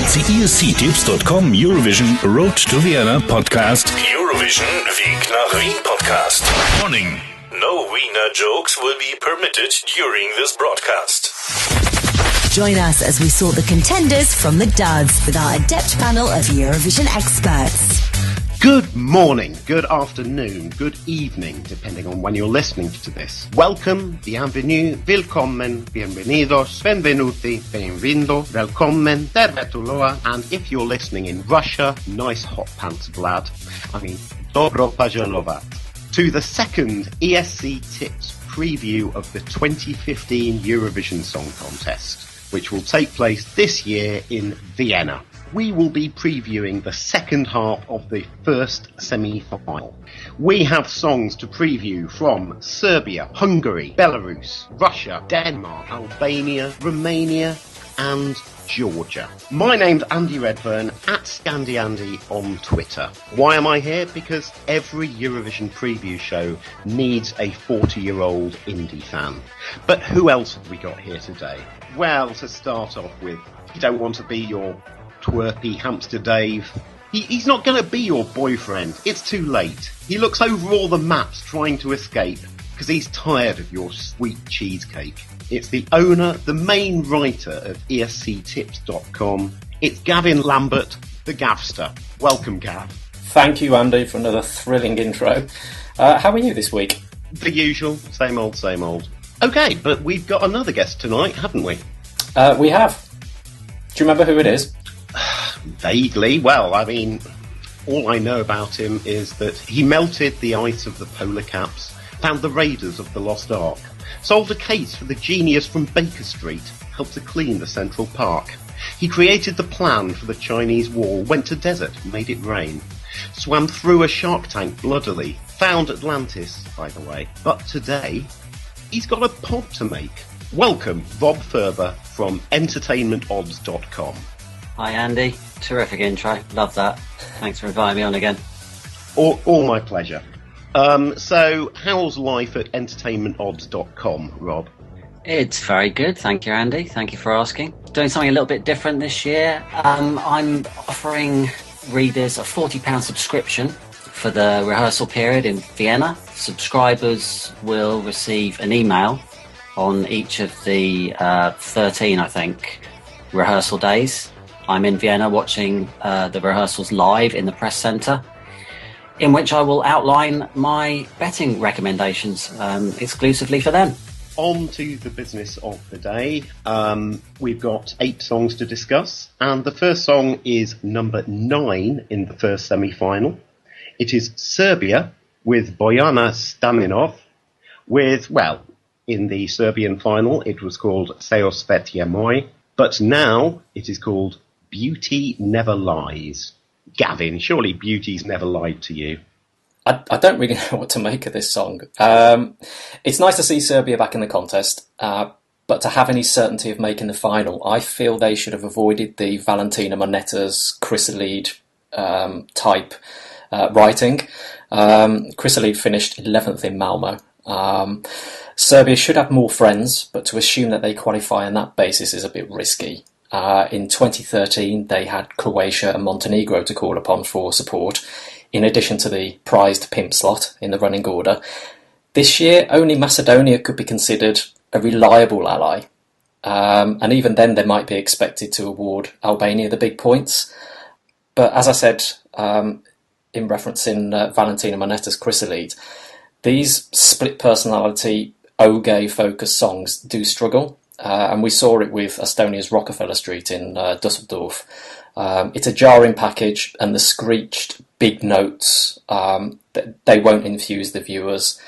It's the ESCtips.com Eurovision Road to Vienna podcast. Eurovision Weg nach Wien podcast. Warning: no Wiener jokes will be permitted during this broadcast. Join us as we sort the contenders from the duds with our adept panel of Eurovision experts. Good morning, good afternoon, good evening, depending on when you're listening to this. Welcome, bienvenue, willkommen, bienvenidos, benvenuti, benvindo, velkommen, tervetuloa, and if you're listening in Russia, nice hot pants, Vlad. Dobro pazhalovat. To the second ESCtips preview of the 2015 Eurovision Song Contest, which will take place this year in Vienna. We will be previewing the second half of the first semi-final. We have songs to preview from Serbia, Hungary, Belarus, Russia, Denmark, Albania, Romania and Georgia. My name's Andy Redfern, at ScandieAndy on Twitter. Why am I here? Because every Eurovision preview show needs a 40-year-old indie fan. But who else have we got here today? Well, to start off with, you don't want to be your twerpy hamster Dave. He's not going to be your boyfriend. It's too late. He looks over all the maps trying to escape because he's tired of your sweet cheesecake. It's the owner, the main writer of ESCtips.com. It's Gavin Lambert, the Gavster. Welcome, Gav. Thank you, Andy, for another thrilling intro. How are you this week? The usual, same old, same old. Okay, but we've got another guest tonight, haven't we? We have. Do you remember who it is? Vaguely. Well, all I know about him is that he melted the ice of the polar caps, found the raiders of the Lost Ark, solved a case for the genius from Baker Street, helped to clean the Central Park. He created the plan for the Chinese wall, went to desert, made it rain, swam through a shark tank bloodily, found Atlantis, by the way. But today, he's got a pod to make. Welcome, Rob Ferber from entertainmentodds.com. Hi Andy, terrific intro, love that. Thanks for inviting me on again. All my pleasure. So, how's life at entertainmentodds.com, Rob? It's very good, thank you Andy, thank you for asking. Doing something a little bit different this year. I'm offering readers a £40 subscription for the rehearsal period in Vienna. Subscribers will receive an email on each of the 13, I think, rehearsal days. I'm in Vienna watching the rehearsals live in the press centre, in which I will outline my betting recommendations exclusively for them. On to the business of the day. We've got 8 songs to discuss, and the first song is number 9 in the first semi-final. It is Serbia with Bojana Staminov with, well, in the Serbian final it was called Ceo svet je moj, but now it is called Beauty Never Lies. Gavin, surely Beauty's never lied to you. I don't really know what to make of this song. It's nice to see Serbia back in the contest, but to have any certainty of making the final, I feel they should have avoided the Valentina Monetta's chrysalid type writing. Chrysalid finished 11th in Malmo. Serbia should have more friends, but to assume that they qualify on that basis is a bit risky. In 2013, they had Croatia and Montenegro to call upon for support, in addition to the prized pimp slot in the running order. This year, only Macedonia could be considered a reliable ally, and even then they might be expected to award Albania the big points. But as I said, in referencing Valentina Monetta's Chrysalid, these split personality, oge-focused songs do struggle. And we saw it with Estonia's Rockefeller Street in Dusseldorf. It's a jarring package, and the screeched big notes, they won't infuse the viewers,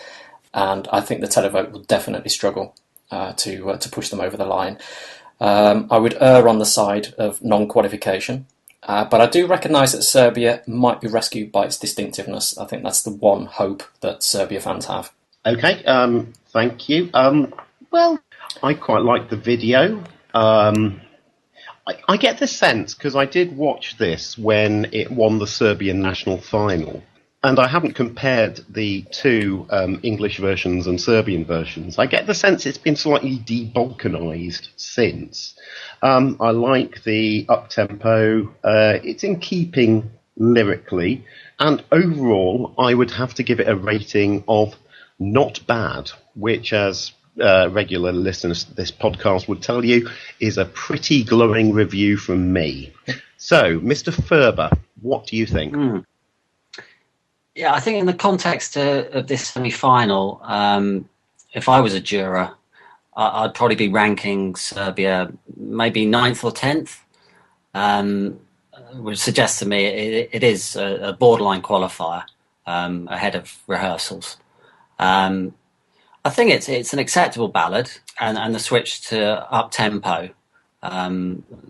and I think the televote will definitely struggle to push them over the line. I would err on the side of non-qualification, but I do recognise that Serbia might be rescued by its distinctiveness. I think that's the one hope that Serbia fans have. Okay, thank you. Well, I quite like the video. I get the sense, because I did watch this when it won the Serbian national final, And I haven't compared the two English versions and Serbian versions. I get the sense it's been slightly de-Balkanized since. I like the up-tempo. It's in keeping lyrically. And overall, I would have to give it a rating of not bad, which, as regular listeners to this podcast would tell you, is a pretty glowing review from me. So, Mr. Ferber, what do you think? Yeah, I think in the context of this semi-final, if I was a juror, I'd probably be ranking Serbia maybe 9th or 10th, which suggests to me it is a borderline qualifier ahead of rehearsals. I think it's an acceptable ballad, and the switch to up-tempo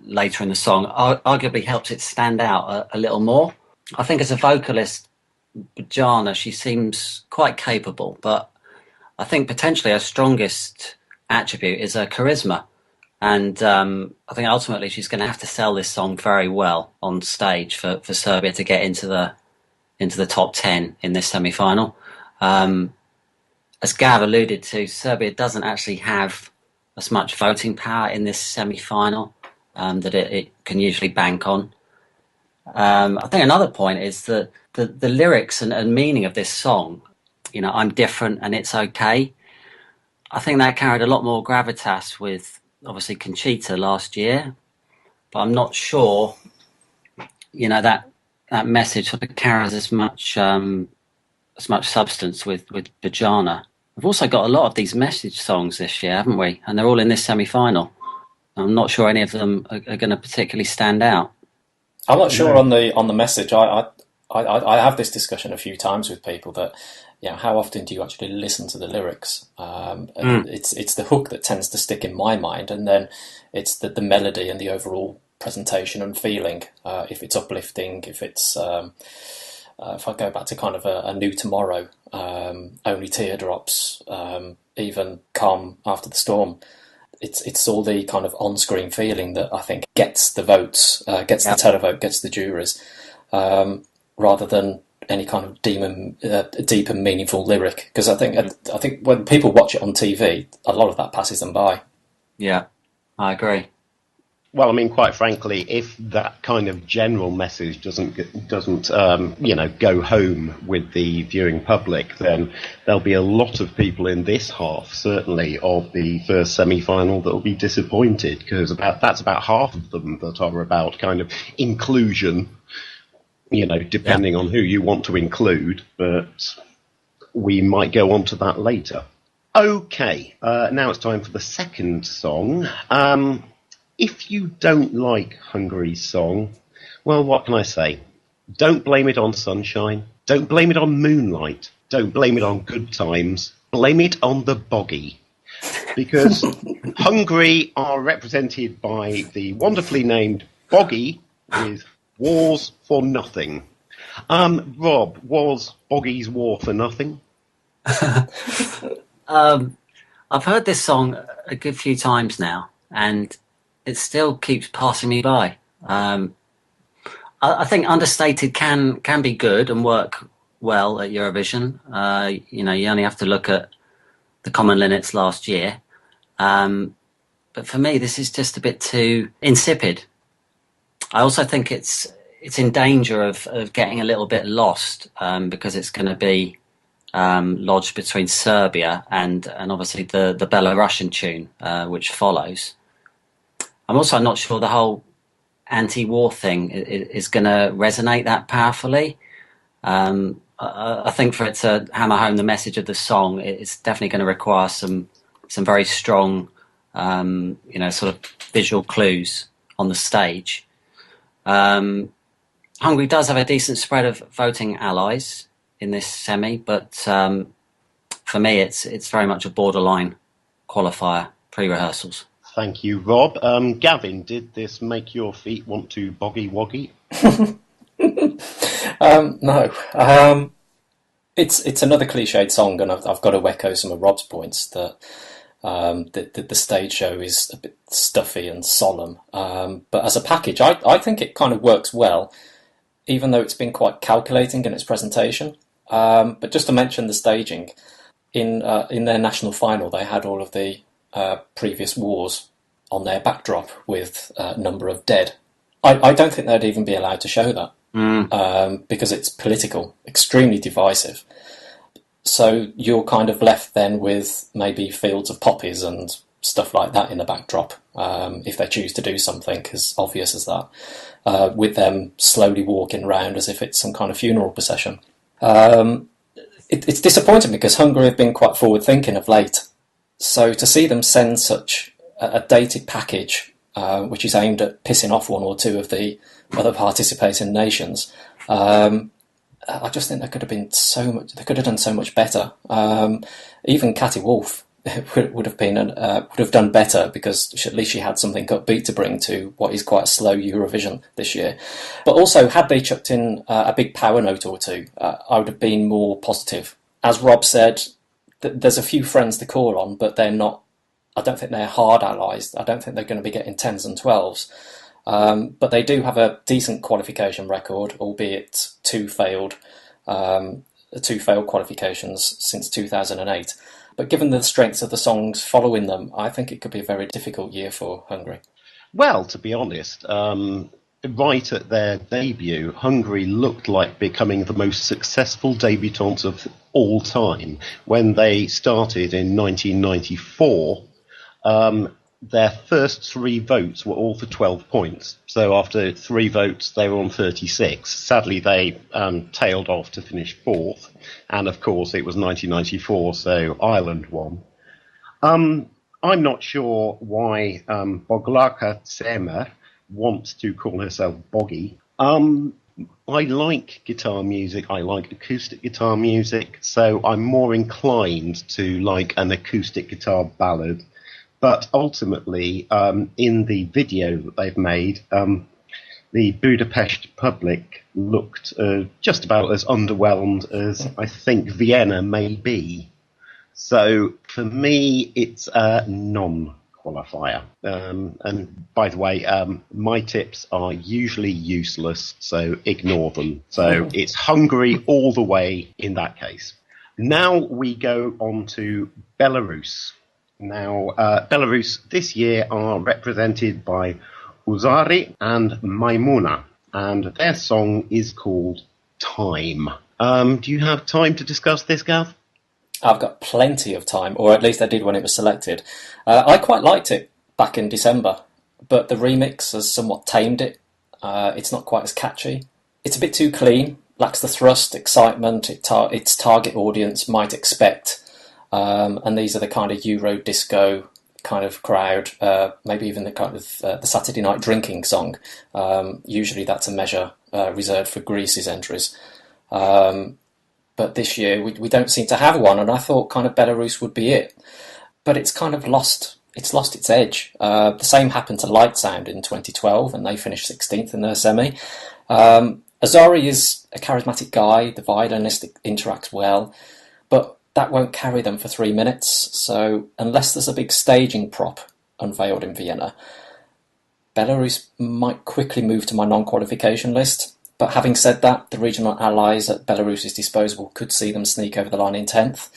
later in the song arguably helps it stand out a little more. I think as a vocalist, Bojana, she seems quite capable, but I think potentially her strongest attribute is her charisma. And I think ultimately she's going to have to sell this song very well on stage for Serbia to get into the top 10 in this semi-final. As Gav alluded to, Serbia doesn't actually have as much voting power in this semi-final that it can usually bank on. I think another point is that the lyrics and meaning of this song, you know, I'm different and it's okay. I think that carried a lot more gravitas with obviously Conchita last year, but I'm not sure, you know, that message sort of carries as much substance with Bojana. We've also got a lot of these message songs this year, haven't we? And they're all in this semi-final. I'm not sure any of them are going to particularly stand out. I'm not sure on the message. I have this discussion a few times with people that, you know, how often do you actually listen to the lyrics? It's the hook that tends to stick in my mind, and then it's the melody and the overall presentation and feeling. If it's uplifting, if it's if I go back to kind of a New Tomorrow, Only Teardrops, even Calm After the Storm. It's all the kind of on-screen feeling that I think gets the votes, gets the televote, gets the juries, rather than any kind of deep and meaningful lyric. Because I think when people watch it on TV, a lot of that passes them by. Yeah, I agree. Well, I mean, quite frankly, if that kind of general message doesn't go home with the viewing public, then there'll be a lot of people in this half, certainly, of the first semi-final that will be disappointed, because that's about half of them that are about kind of inclusion, you know, depending on who you want to include, but we might go on to that later. Okay, now it's time for the second song. If you don't like Hungary's song, well, what can I say? Don't blame it on sunshine. Don't blame it on moonlight. Don't blame it on good times. Blame it on the boggy. Because Hungary are represented by the wonderfully named Boggy with Wars for Nothing. Rob, was Boggy's War for Nothing? I've heard this song a good few times now, and it still keeps passing me by. I think understated can be good and work well at Eurovision. You know, you only have to look at the Common Linnets last year. But for me, this is just a bit too insipid. I also think it's in danger of getting a little bit lost because it's going to be lodged between Serbia and obviously the Belarusian tune, which follows. I'm also not sure the whole anti-war thing is going to resonate that powerfully. I think for it to hammer home the message of the song, it's definitely going to require some very strong, sort of visual clues on the stage. Hungary does have a decent spread of voting allies in this semi, but for me, it's very much a borderline qualifier pre-rehearsals. Thank you, Rob. Gavin, did this make your feet want to boggy-woggy? No. It's another cliched song, and I've got to echo some of Rob's points that the stage show is a bit stuffy and solemn. But as a package, I think it kind of works well even though it's been quite calculating in its presentation. But just to mention the staging, in their national final, they had all of the previous wars on their backdrop with a number of dead. I don't think they'd even be allowed to show that because it's political, extremely divisive. So you're kind of left then with maybe fields of poppies and stuff like that in the backdrop, if they choose to do something as obvious as that, with them slowly walking around as if it's some kind of funeral procession. It's disappointing because Hungary have been quite forward-thinking of late. So to see them send such a dated package, which is aimed at pissing off one or two of the other participating nations, I just think there could have been so much. They could have done so much better. Even Cathy Wolf would have done better because at least she had something upbeat to bring to what is quite a slow Eurovision this year. But also, had they chucked in a big power note or two, I would have been more positive. As Rob said, there's a few friends to call on, but they're not. I don't think they're hard allies. I don't think they're going to be getting 10s and 12s. But they do have a decent qualification record, albeit two failed qualifications since 2008. But given the strengths of the songs following them, I think it could be a very difficult year for Hungary. Well, to be honest, right at their debut, Hungary looked like becoming the most successful debutantes of all time. When they started in 1994, their first 3 votes were all for 12 points. So after 3 votes, they were on 36. Sadly, they tailed off to finish 4th. And of course, it was 1994, so Ireland won. I'm not sure why Boglarka Semer wants to call herself Boggy. I like guitar music. I like acoustic guitar music. So I'm more inclined to like an acoustic guitar ballad. But ultimately, in the video that they've made, the Budapest public looked just about as underwhelmed as I think Vienna may be. So for me, it's a non-qualifier. And by the way, my tips are usually useless, so ignore them. So it's Hungary all the way in that case. Now we go on to Belarus. Now, Belarus this year are represented by Uzari and Maimuna, and their song is called Time. Do you have time to discuss this, Gav? I've got plenty of time, or at least I did when it was selected. I quite liked it back in December, but the remix has somewhat tamed it. It's not quite as catchy. It's a bit too clean, lacks the thrust, excitement its target audience might expect. And these are the kind of Euro disco kind of crowd, maybe even the kind of the Saturday night drinking song. Usually that's a measure reserved for Greece's entries. But this year we don't seem to have one, and I thought kind of Belarus would be it. But it's kind of lost its edge. The same happened to Light Sound in 2012, and they finished 16th in their semi. Azari is a charismatic guy, the violinist interacts well, but that won't carry them for 3 minutes, so unless there's a big staging prop unveiled in Vienna, Belarus might quickly move to my non-qualification list. But having said that, the regional allies at Belarus's disposal could see them sneak over the line in 10th.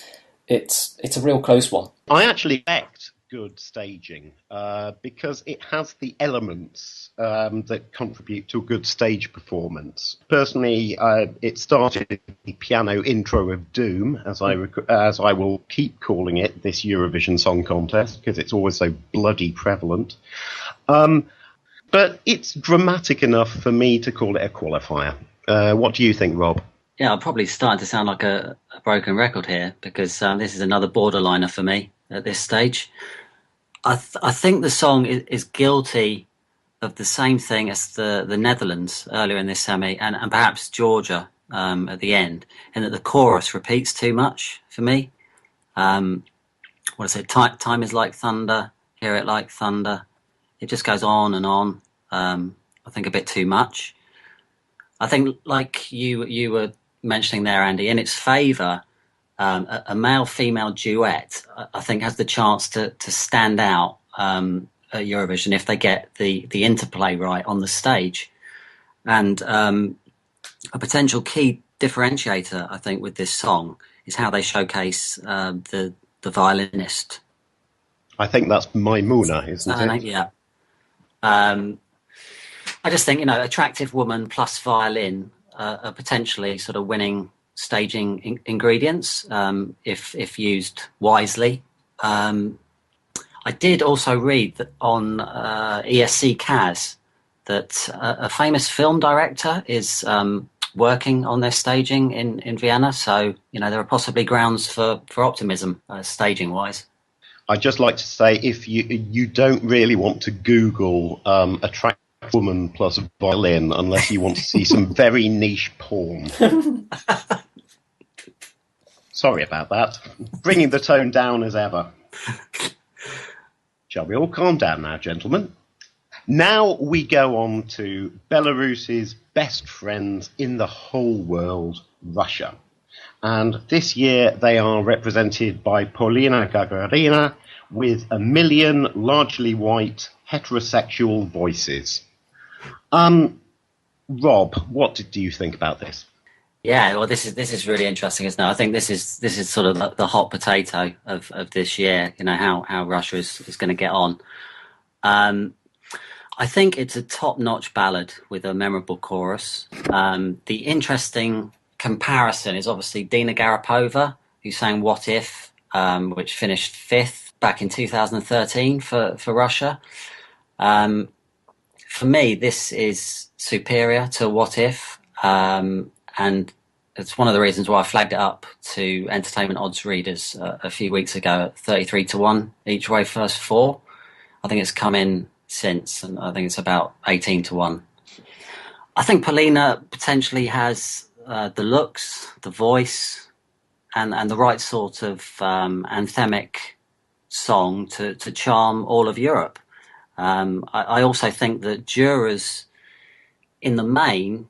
It's a real close one. I actually expect good staging because it has the elements that contribute to a good stage performance. Personally, it started the piano intro of Doom, as I will keep calling it, this Eurovision Song Contest, because it's always so bloody prevalent. But it's dramatic enough for me to call it a qualifier. What do you think, Rob? Yeah, I'm probably starting to sound like a broken record here because this is another borderliner for me at this stage. I think the song is guilty of the same thing as the Netherlands earlier in this semi and perhaps Georgia at the end, in that the chorus repeats too much for me. What is it? Time is like thunder, hear it like thunder. It just goes on and on. I think a bit too much. I think, like you were mentioning there, Andy, in its favour, a male-female duet, I think, has the chance to stand out at Eurovision if they get the interplay right on the stage. And a potential key differentiator, I think, with this song is how they showcase the violinist. I think that's Maimuna, isn't it? Yeah. I just think, attractive woman plus violin are potentially sort of winning staging ingredients if used wisely. I did also read that on ESCCAS that a famous film director is working on their staging in Vienna. So, there are possibly grounds for optimism staging-wise. I'd just like to say, if you don't really want to Google attractive woman plus violin unless you want to see some very niche porn. Sorry about that. Bringing the tone down as ever. Shall we all calm down now, gentlemen? Now we go on to Belarus's best friends in the whole world, Russia. And this year they are represented by Polina Gagarina with 1 million largely white heterosexual voices. Rob, what did you think about this? Yeah, well, this is really interesting, isn't it? I think this is sort of the hot potato of this year. How Russia is going to get on. I think it's a top-notch ballad with a memorable chorus. The interesting comparison is obviously Dina Garapova, who sang "What If," which finished 5th back in 2013 for Russia. For me, this is superior to "What If." And it's one of the reasons why I flagged it up to entertainment odds readers a few weeks ago at 33-1 each way first 4. I think it's come in since, and I think it's about 18-1. I think Polina potentially has the looks, the voice, and the right sort of anthemic song to charm all of Europe. I also think that jurors, in the main,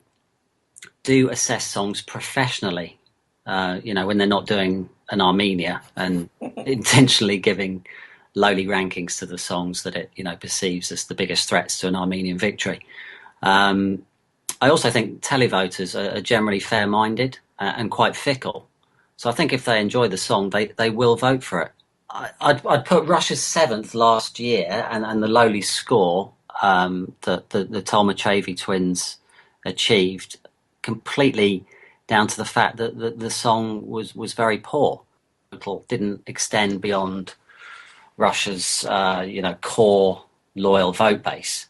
do assess songs professionally, when they're not doing an Armenia and intentionally giving lowly rankings to the songs that it, perceives as the biggest threats to an Armenian victory. I also think televoters are generally fair-minded and quite fickle. So I think if they enjoy the song, they will vote for it. I'd put Russia's 7th last year and the lowly score that the Tolmachevi twins achieved completely down to the fact that the song was very poor. It didn't extend beyond Russia's core loyal vote base.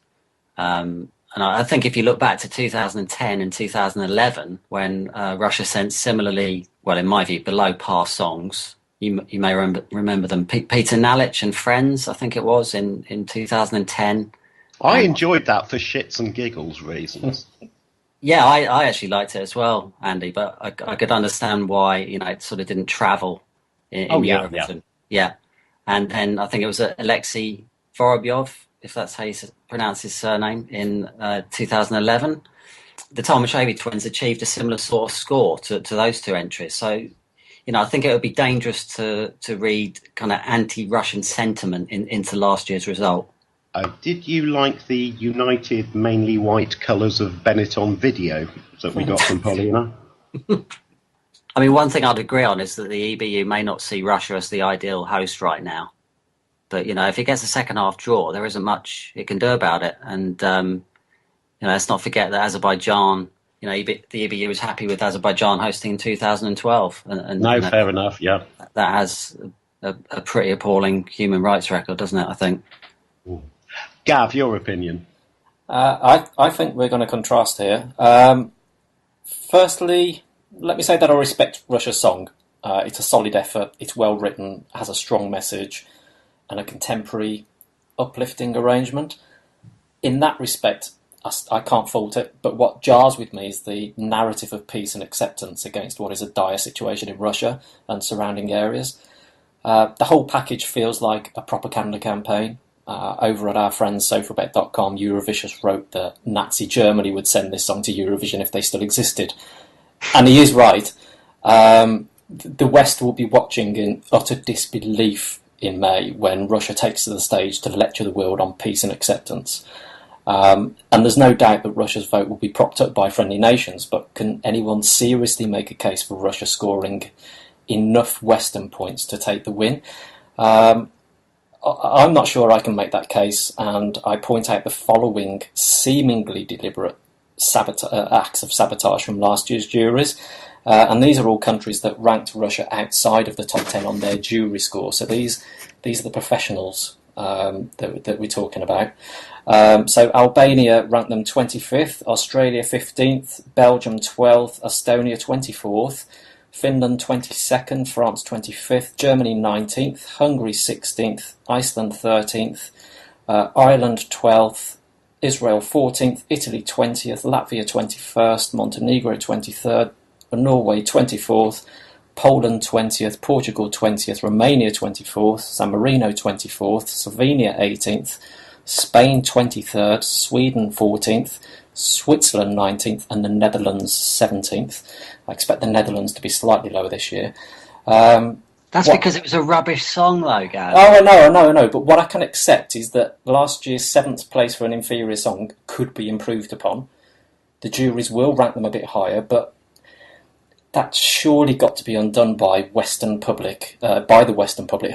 And I think if you look back to 2010 and 2011, when Russia sent similarly, well, in my view, below par songs, you may remember them. Peter Nalic and Friends, I think it was, in 2010. I enjoyed that for shits and giggles reasons. Yeah, I actually liked it as well, Andy, but I could understand why, it sort of didn't travel in Eurovision. Yeah. And then I think it was Alexei Vorobyov, if that's how you pronounce his surname, in 2011. The Tolmachevi twins achieved a similar sort of score to those two entries. So, I think it would be dangerous to read kind of anti-Russian sentiment into last year's result. Did you like the united, mainly white colours of Benetton video that we got from Polina? I mean, one thing I'd agree on is that the EBU may not see Russia as the ideal host right now. But, if it gets a second-half draw, there isn't much it can do about it. And, let's not forget that Azerbaijan, the EBU was happy with Azerbaijan hosting in 2012. And fair enough, yeah. That has a pretty appalling human rights record, doesn't it, I think? Ooh. Gav, your opinion? I think we're going to contrast here. Firstly, let me say that I respect Russia's song. It's a solid effort, it's well written, has a strong message, and a contemporary, uplifting arrangement. In that respect, I can't fault it, but what jars with me is the narrative of peace and acceptance against what is a dire situation in Russia and surrounding areas. The whole package feels like a propaganda campaign. Over at our friends Sofabet.com, Eurovision wrote that Nazi Germany would send this song to Eurovision if they still existed. And he is right. The West will be watching in utter disbelief in May when Russia takes to the stage to lecture the world on peace and acceptance. And there's no doubt that Russia's vote will be propped up by friendly nations, but can anyone seriously make a case for Russia scoring enough Western points to take the win? I'm not sure I can make that case, and I point out the following seemingly deliberate acts of sabotage from last year's juries. And these are all countries that ranked Russia outside of the top 10 on their jury score. So these are the professionals that we're talking about. So Albania ranked them 25th, Australia 15th, Belgium 12th, Estonia 24th, Finland 22nd, France 25th, Germany 19th, Hungary 16th, Iceland 13th, Ireland 12th, Israel 14th, Italy 20th, Latvia 21st, Montenegro 23rd, Norway 24th, Poland 20th, Portugal 20th, Romania 24th, San Marino 24th, Slovenia 18th, Spain 23rd, Sweden 14th, Switzerland 19th, and the Netherlands 17th. I expect the Netherlands to be slightly lower this year. That's because it was a rubbish song, though, Gav. Oh, I know. But what I can accept is that last year's 7th place for an inferior song could be improved upon. The juries will rank them a bit higher, but that's surely got to be undone by the Western public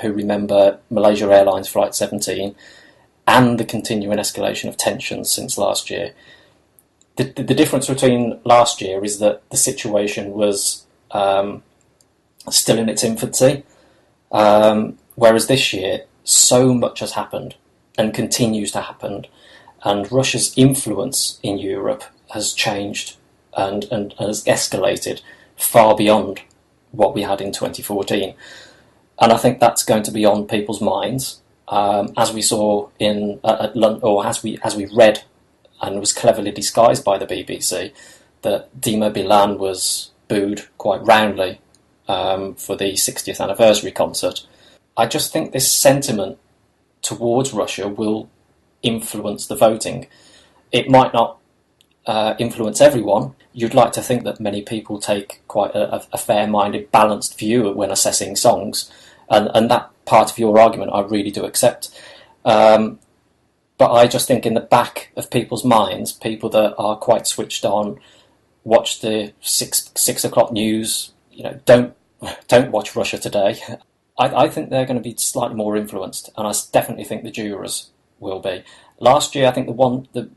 who remember Malaysia Airlines Flight 17 and the continuing escalation of tensions since last year. The difference between last year is that the situation was still in its infancy, whereas this year so much has happened and continues to happen, and Russia's influence in Europe has changed and has escalated far beyond what we had in 2014, and I think that's going to be on people's minds, as we saw at London, or as we read, and was cleverly disguised by the BBC, that Dima Bilan was booed quite roundly for the 60th anniversary concert. I just think this sentiment towards Russia will influence the voting. It might not influence everyone. You'd like to think that many people take quite a fair-minded, balanced view when assessing songs, and that part of your argument I really do accept. But I just think in the back of people's minds, people that are quite switched on, watch the six o'clock news, don't watch Russia Today. I think they're going to be slightly more influenced, and I definitely think the jurors will be. Last year, I think the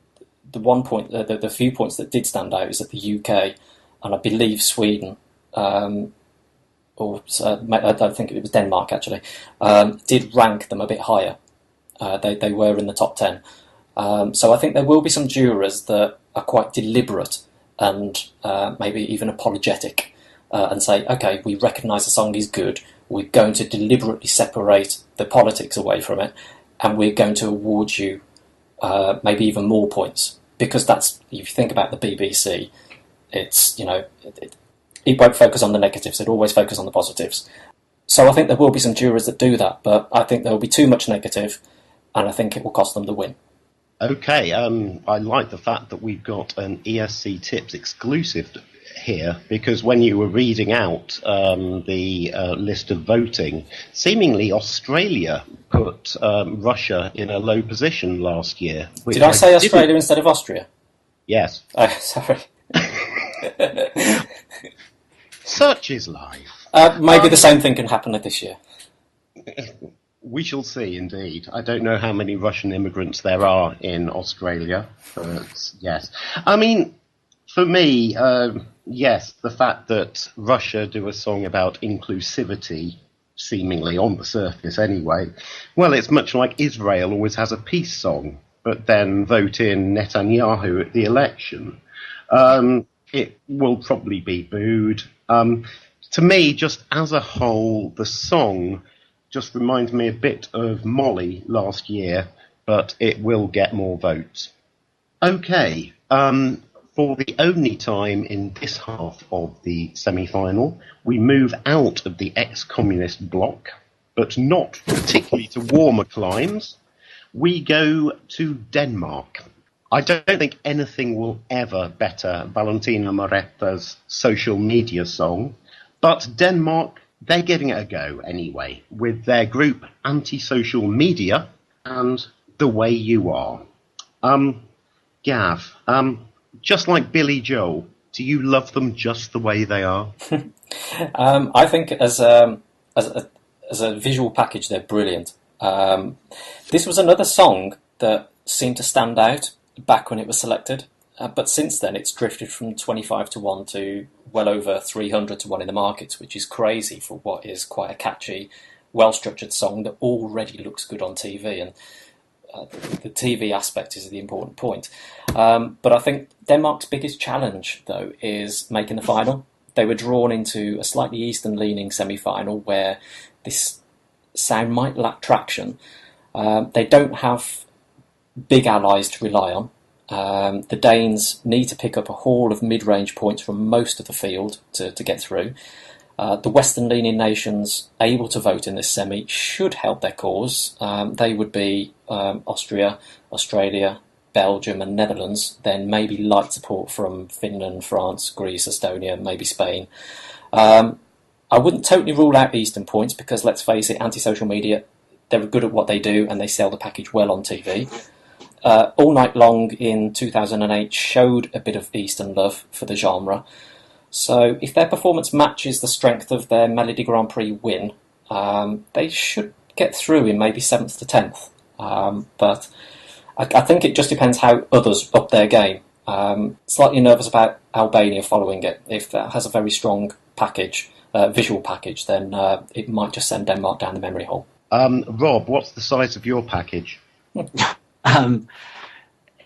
few points that did stand out is that the UK and I believe Sweden, I don't think it was Denmark actually, did rank them a bit higher. They were in the top 10. So I think there will be some jurors that are quite deliberate and maybe even apologetic and say, okay, we recognise the song is good, we're going to deliberately separate the politics away from it, and we're going to award you maybe even more points. Because that's, if you think about the BBC, it's, it won't focus on the negatives, it always focus on the positives. So I think there will be some jurors that do that, but I think there will be too much negative, and I think it will cost them the win. Okay, I like the fact that we've got an ESCtips exclusive here, because when you were reading out the list of voting, seemingly Australia put Russia in a low position last year. Did I say Australia instead of Austria? Yes. Oh, sorry. Such is life. Maybe the same thing can happen this year. We shall see, indeed. I don't know how many Russian immigrants there are in Australia, but yes. I mean, for me, yes, the fact that Russia do a song about inclusivity, seemingly on the surface anyway, well, it's much like Israel always has a peace song, but then vote in Netanyahu at the election. It will probably be booed. To me, just as a whole, the song just reminds me a bit of Molly last year, but it will get more votes. Okay, for the only time in this half of the semi-final, we move out of the ex-communist bloc, but not particularly to warmer climes. We go to Denmark. I don't think anything will ever better Valentina Moretta's social media song, but Denmark, they're giving it a go anyway, with their group Anti-Social Media and The Way You Are. Gav, just like Billy Joel, do you love them just the way they are? I think as a visual package, they're brilliant. This was another song that seemed to stand out back when it was selected, but since then it's drifted from 25 to 1 to well over 300 to 1 in the markets, which is crazy for what is quite a catchy, well-structured song that already looks good on TV, and the TV aspect is the important point. But I think Denmark's biggest challenge, though, is making the final. They were drawn into a slightly Eastern-leaning semi-final where this sound might lack traction. They don't have big allies to rely on. The Danes need to pick up a haul of mid-range points from most of the field to get through. The Western-leaning nations able to vote in this semi should help their cause. They would be Austria, Australia, Belgium and Netherlands, then maybe light support from Finland, France, Greece, Estonia, maybe Spain. I wouldn't totally rule out Eastern points because, let's face it, anti-social media, they're good at what they do and they sell the package well on TV. All Night Long in 2008 showed a bit of Eastern love for the genre. So if their performance matches the strength of their Melody Grand Prix win, they should get through in maybe 7th to 10th. But I think it just depends how others up their game. Slightly nervous about Albania following it. If that has a very strong package, visual package, then it might just send Denmark down the memory hole. Rob, what's the size of your package?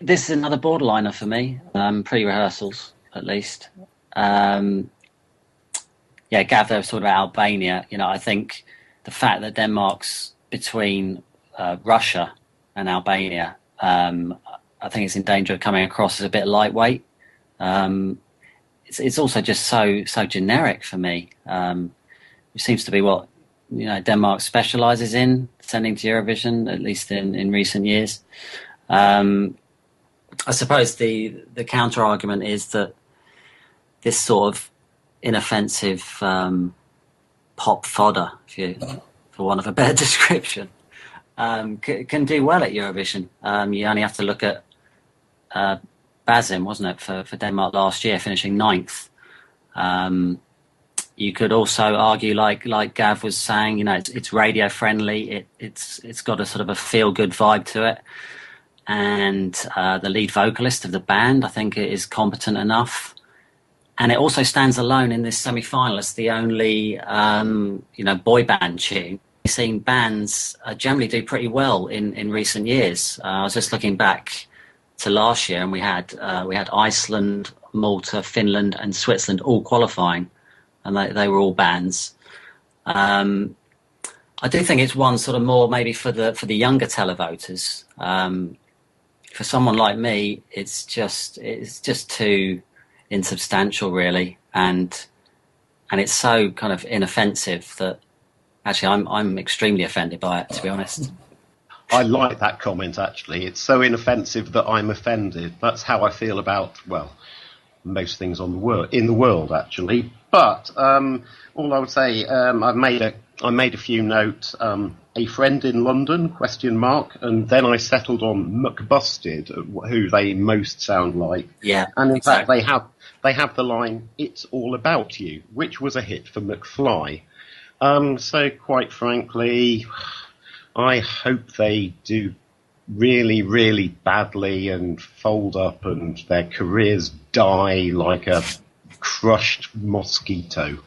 This is another borderliner for me, pre-rehearsals at least. Gav, there was sort of Albania. I think the fact that Denmark's between Russia and Albania, I think it's in danger of coming across as a bit lightweight. It's also just so generic for me. It seems to be what Denmark specialises in, sending to Eurovision, at least in recent years. I suppose the counter argument is that this sort of inoffensive pop fodder, for want of a better description, can do well at Eurovision. You only have to look at Basim, wasn't it, for Denmark last year, finishing 9th. You could also argue, like Gav was saying, it's radio friendly. It's got a sort of a feel good vibe to it, and the lead vocalist of the band, I think, is competent enough. And it also stands alone in this semi-final as the only, boy band tune. We've seen bands generally do pretty well in recent years. I was just looking back to last year, and we had Iceland, Malta, Finland, and Switzerland all qualifying, and they were all bands. I do think it's one sort of more maybe for the younger televoters. For someone like me, it's just too insubstantial, really, and it's so kind of inoffensive that actually I'm extremely offended by it, to be honest. I like that comment, actually. It's so inoffensive that I'm offended. That's how I feel about, most things in the world, actually. But all I would say, I made a few notes. A friend in London, ? And then I settled on McBusted, who they most sound like. Yeah, and in exactly. fact, they have the line, "It's all about you," which was a hit for McFly. So quite frankly, I hope they do really, really badly and fold up and their careers die like a crushed mosquito.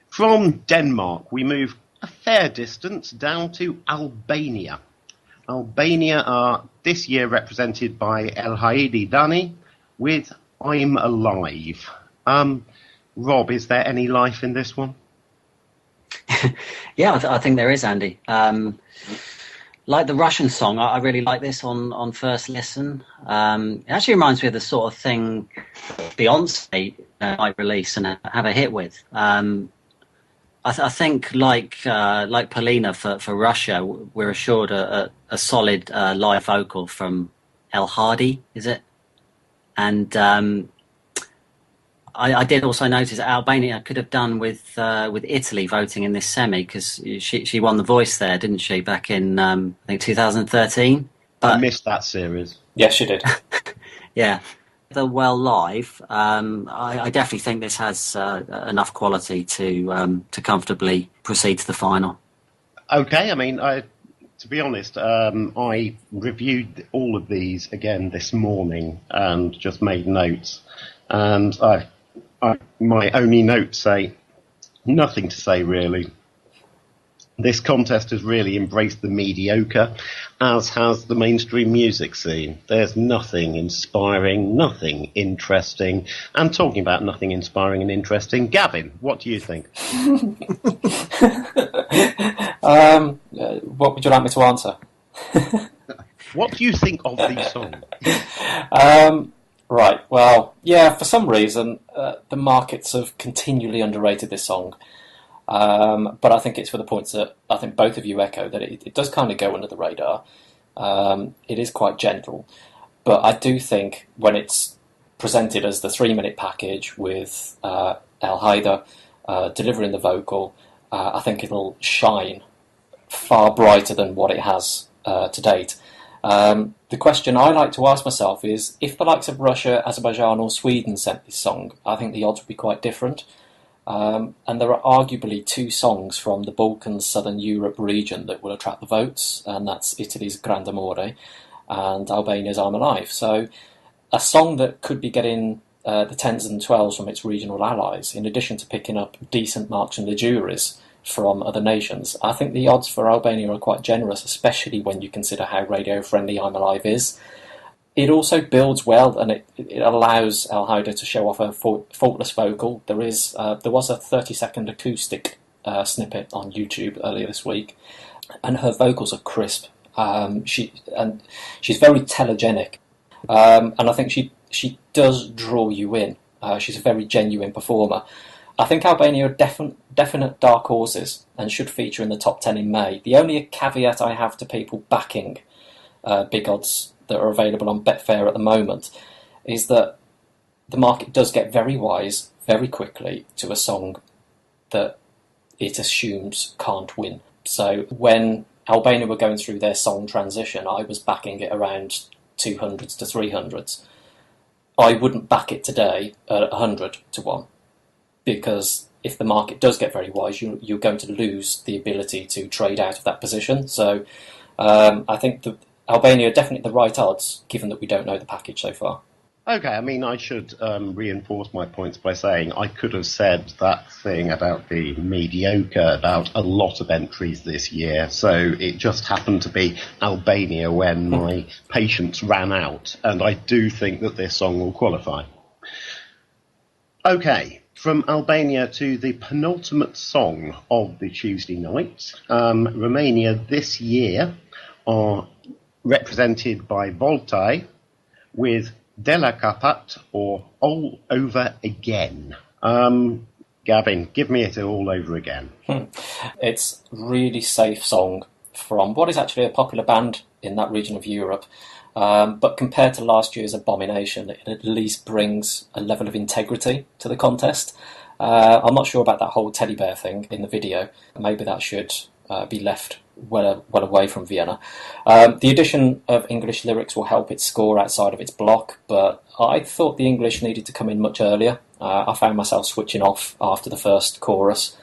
From Denmark, we move a fair distance down to Albania. Albania are this year represented by El Haidi Dani with I'm Alive. Rob, is there any life in this one? Yeah, I think there is, Andy. Like the Russian song, I really like this on first listen. It actually reminds me of the sort of thing Beyonce might release and have a hit with. I think like Polina for Russia, we're assured a solid live vocal from El Hadi, is it? And I did also notice that Albania could have done with Italy voting in this semi, because she won The Voice there, didn't she, back in I think 2013. But I missed that series. Yes, she did. Yeah. The Well live, I definitely think this has enough quality to comfortably proceed to the final. Okay, I mean, to be honest, I reviewed all of these again this morning and just made notes. And my only notes say nothing to say, really. This contest has really embraced the mediocre, as has the mainstream music scene. There's nothing inspiring, nothing interesting. And talking about nothing inspiring and interesting, Gavin, what do you think? What would you like me to answer? What do you think of these songs? Right, well, yeah, for some reason, the markets have continually underrated this song. But I think it's for the points that I think both of you echo, that it does kind of go under the radar. It is quite gentle. But I do think when it's presented as the 3-minute package with El Haider delivering the vocal, I think it'll shine far brighter than what it has to date. The question I like to ask myself is, if the likes of Russia, Azerbaijan or Sweden sent this song, I think the odds would be quite different. And there are arguably 2 songs from the Balkans, Southern Europe region that will attract the votes, and that's Italy's Grande Amore and Albania's I'm Alive. So a song that could be getting the 10s and 12s from its regional allies, in addition to picking up decent marks from the juries from other nations. I think the odds for Albania are quite generous, especially when you consider how radio-friendly I'm Alive is. It also builds well, and it allows El Haider to show off her faultless vocal. There was a 30-second acoustic snippet on YouTube earlier this week, and her vocals are crisp. She's very telegenic, and I think she does draw you in. She's a very genuine performer. I think Albania are definite dark horses and should feature in the top 10 in May. The only caveat I have to people backing big odds that are available on Betfair at the moment is that the market does get very wise very quickly to a song that it assumes can't win. So when Albania were going through their song transition, I was backing it around 200s to 300s. I wouldn't back it today at 100 to 1, because if the market does get very wise, you're going to lose the ability to trade out of that position. So I think the Albania are definitely the right odds, given that we don't know the package so far. Okay, I mean, I should reinforce my points by saying I could have said that thing about the mediocre about a lot of entries this year, so it just happened to be Albania when my patience ran out, and I do think that this song will qualify. Okay, from Albania to the penultimate song of the Tuesday night. Romania this year are represented by Voltai with De la Capat, or All Over Again. Gavin, give me it all over again. It's a really safe song from what is actually a popular band in that region of Europe. But compared to last year's Abomination, it at least brings a level of integrity to the contest. I'm not sure about that whole teddy bear thing in the video. Maybe that should be left well away from Vienna. The addition of English lyrics will help it score outside of its block, but I thought the English needed to come in much earlier. I found myself switching off after the first chorus.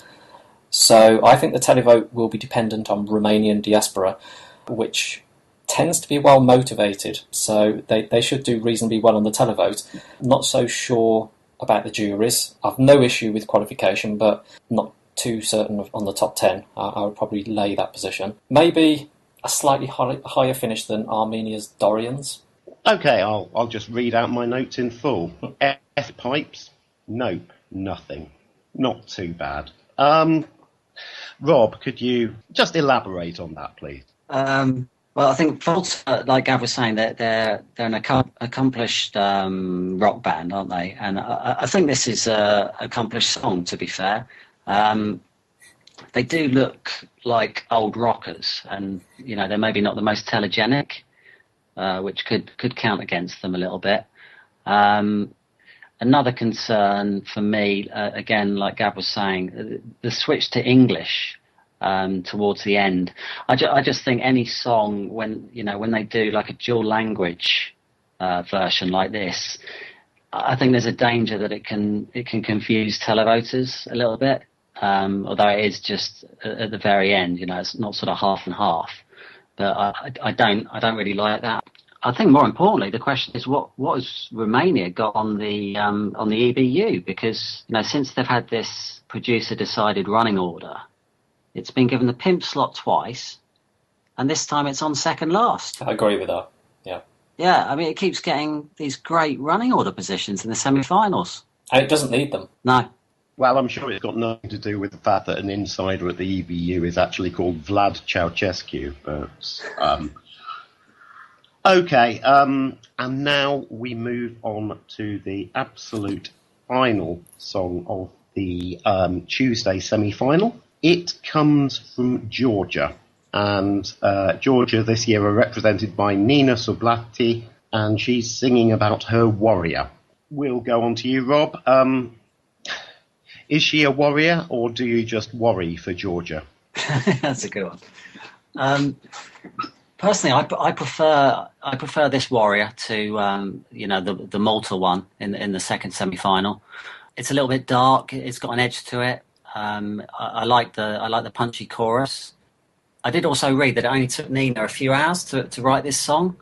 So I think the televote will be dependent on Romanian diaspora, which tends to be well motivated, so they should do reasonably well on the televote. Not so sure about the juries. I've no issue with qualification, but not too certain on the top 10. I would probably lay that position. Maybe a slightly higher finish than Armenia's Dorians. Okay, I'll just read out my notes in full. F pipes? Nope, nothing. Not too bad. Rob, could you just elaborate on that, please? Well, I think Volta, like Gav was saying, they're an accomplished rock band, aren't they? And I think this is an accomplished song, to be fair. They do look like old rockers, and they're maybe not the most telegenic, which could count against them a little bit. Another concern for me, again, like Gav was saying, the switch to English towards the end. I just think any song when they do like a dual language version like this, I think there's a danger that it can confuse televoters a little bit. Although it is just at the very end, it's not sort of half and half. But I don't really like that. I think more importantly, the question is what has Romania got on the EBU? Because since they've had this producer decided running order, it's been given the pimp slot twice, and this time it's on second last. I agree with that. Yeah. Yeah, I mean it keeps getting these great running order positions in the semi-finals. And it doesn't need them. No. Well, I'm sure it's got nothing to do with the fact that an insider at the EBU is actually called Vlad Ceausescu. But okay, and now we move on to the absolute final song of the Tuesday semi-final. It comes from Georgia, and Georgia this year are represented by Nina Sublati, and she's singing about her warrior. We'll go on to you, Rob. Is she a warrior, or do you just worry for Georgia? That's a good one. Personally, I prefer this warrior to the Malta one in the second semi-final. It's a little bit dark. It's got an edge to it. I like the punchy chorus. I did also read that it only took Nina a few hours to write this song,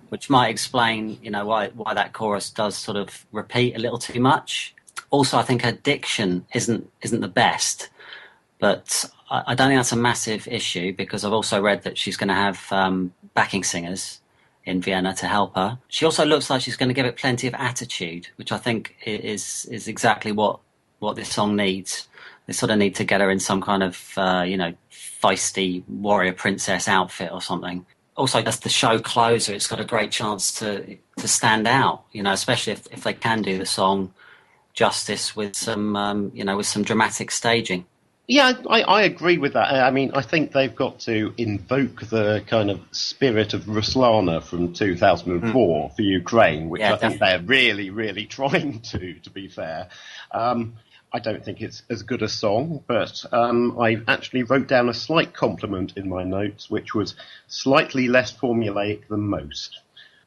which might explain why that chorus does sort of repeat a little too much. Also, I think her diction isn't the best, but I don't think that's a massive issue because I've also read that she's going to have backing singers in Vienna to help her. She also looks like she's going to give it plenty of attitude, which I think is exactly what this song needs. They sort of need to get her in some kind of feisty warrior princess outfit or something. Also, as the show closer, it's got a great chance to stand out. Especially if they can do the song justice with some dramatic staging. Yeah, I agree with that. I mean, I think they've got to invoke the kind of spirit of Ruslana from 2004 for Ukraine, which I think they're really, really trying to be fair. I don't think it's as good a song, but I actually wrote down a slight compliment in my notes, which was slightly less formulaic than most.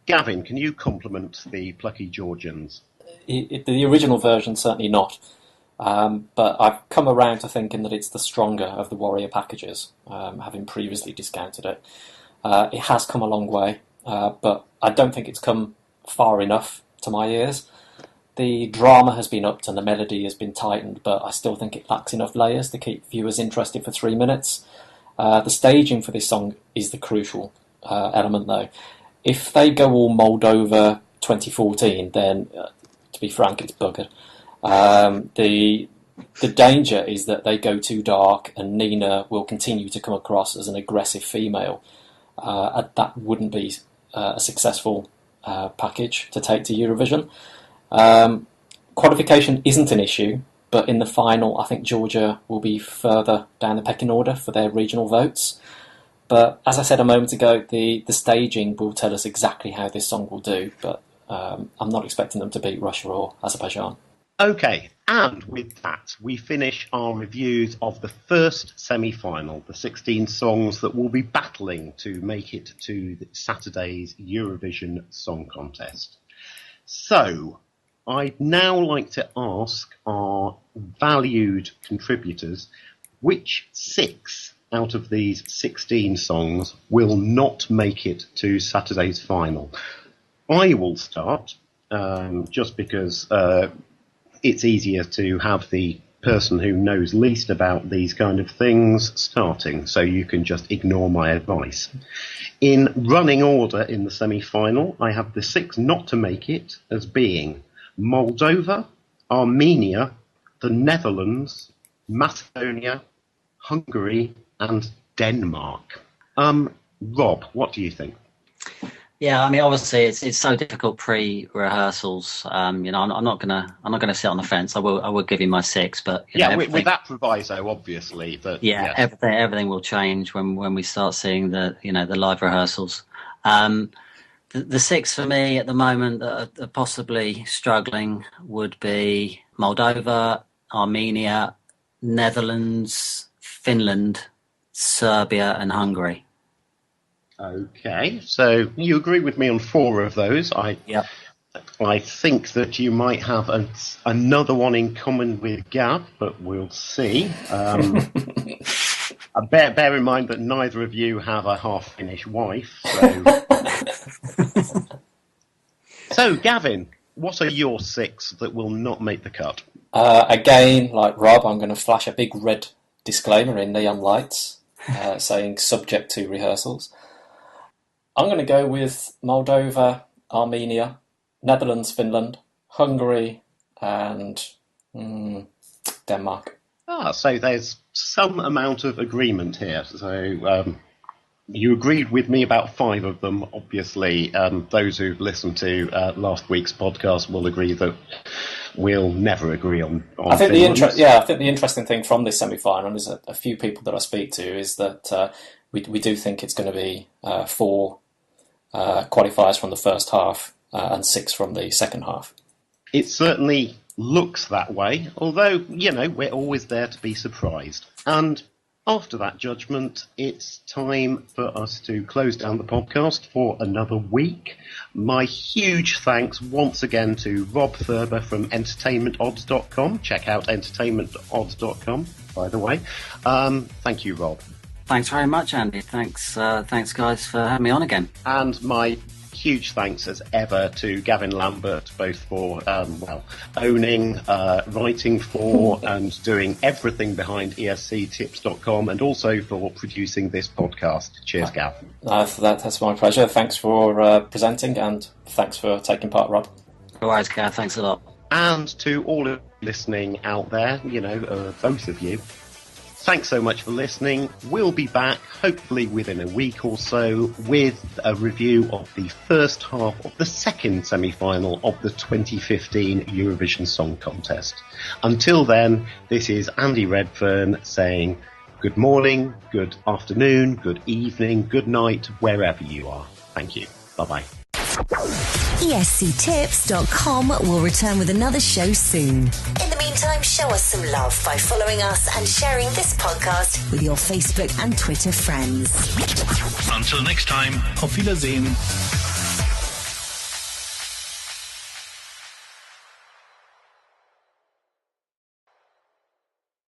Gavin, can you compliment the plucky Georgians? The original version, certainly not. But I've come around to thinking that it's the stronger of the Warrior packages, having previously discounted it. It has come a long way, but I don't think it's come far enough to my ears. The drama has been upped and the melody has been tightened, but I still think it lacks enough layers to keep viewers interested for 3 minutes. The staging for this song is the crucial element, though. If they go all Moldova 2014, then, to be frank, it's buggered. The danger is that they go too dark and Nina will continue to come across as an aggressive female. That wouldn't be a successful package to take to Eurovision. Qualification isn't an issue, but in the final I think Georgia will be further down the pecking order for their regional votes. But as I said a moment ago, the staging will tell us exactly how this song will do, but I'm not expecting them to beat Russia or Azerbaijan. Okay, and with that, we finish our reviews of the first semi-final, the 16 songs that will be battling to make it to Saturday's Eurovision Song Contest. So, I'd now like to ask our valued contributors which 6 out of these 16 songs will not make it to Saturday's final. I will start, just because it's easier to have the person who knows least about these kind of things starting, so you can just ignore my advice. In running order in the semi-final, I have the 6 not to make it as being Moldova, Armenia, the Netherlands, Macedonia, Hungary, and Denmark. Rob, what do you think? Yeah, I mean, obviously, it's so difficult pre-rehearsals. I'm not gonna sit on the fence. I will give you my 6, but with that proviso, obviously. But yes. Everything will change when we start seeing the live rehearsals. The 6 for me at the moment that are possibly struggling would be Moldova, Armenia, Netherlands, Finland, Serbia, and Hungary. Okay, so you agree with me on 4 of those. Yeah. I think that you might have another one in common with Gav, but we'll see. Bear in mind that neither of you have a half-Finnish wife. So, Gavin, what are your 6 that will not make the cut? Again, like Rob, I'm going to flash a big red disclaimer in neon lights saying subject to rehearsals. I'm going to go with Moldova, Armenia, Netherlands, Finland, Hungary, and Denmark. So there's some amount of agreement here. So you agreed with me about 5 of them. Obviously, those who've listened to last week's podcast will agree that we'll never agree on I think the interesting thing from this semi-final is a few people that I speak to is that we do think it's going to be 4 qualifiers from the first half and 6 from the second half. It certainly looks that way, although, we're always there to be surprised. And after that judgment, it's time for us to close down the podcast for another week. My huge thanks once again to Rob Thurber from entertainmentodds.com. Check out entertainmentodds.com, by the way. Thank you, Rob. Thanks very much, Andy. Thanks guys, for having me on again. And my huge thanks as ever to Gavin Lambert, both for owning, writing for, and doing everything behind ESCtips.com, and also for producing this podcast. Cheers, Gav. That's my pleasure. Thanks for presenting, and thanks for taking part, Rob. All right, Gav. Thanks a lot. And to all of you listening out there, both of you, thanks so much for listening. We'll be back, hopefully within a week or so, with a review of the first half of the second semi-final of the 2015 Eurovision Song Contest. Until then, this is Andy Redfern saying good morning, good afternoon, good evening, good night, wherever you are. Thank you. Bye-bye. ESCtips.com will return with another show soon. In the meantime, show us some love by following us and sharing this podcast with your Facebook and Twitter friends. Until next time, auf Wiedersehen.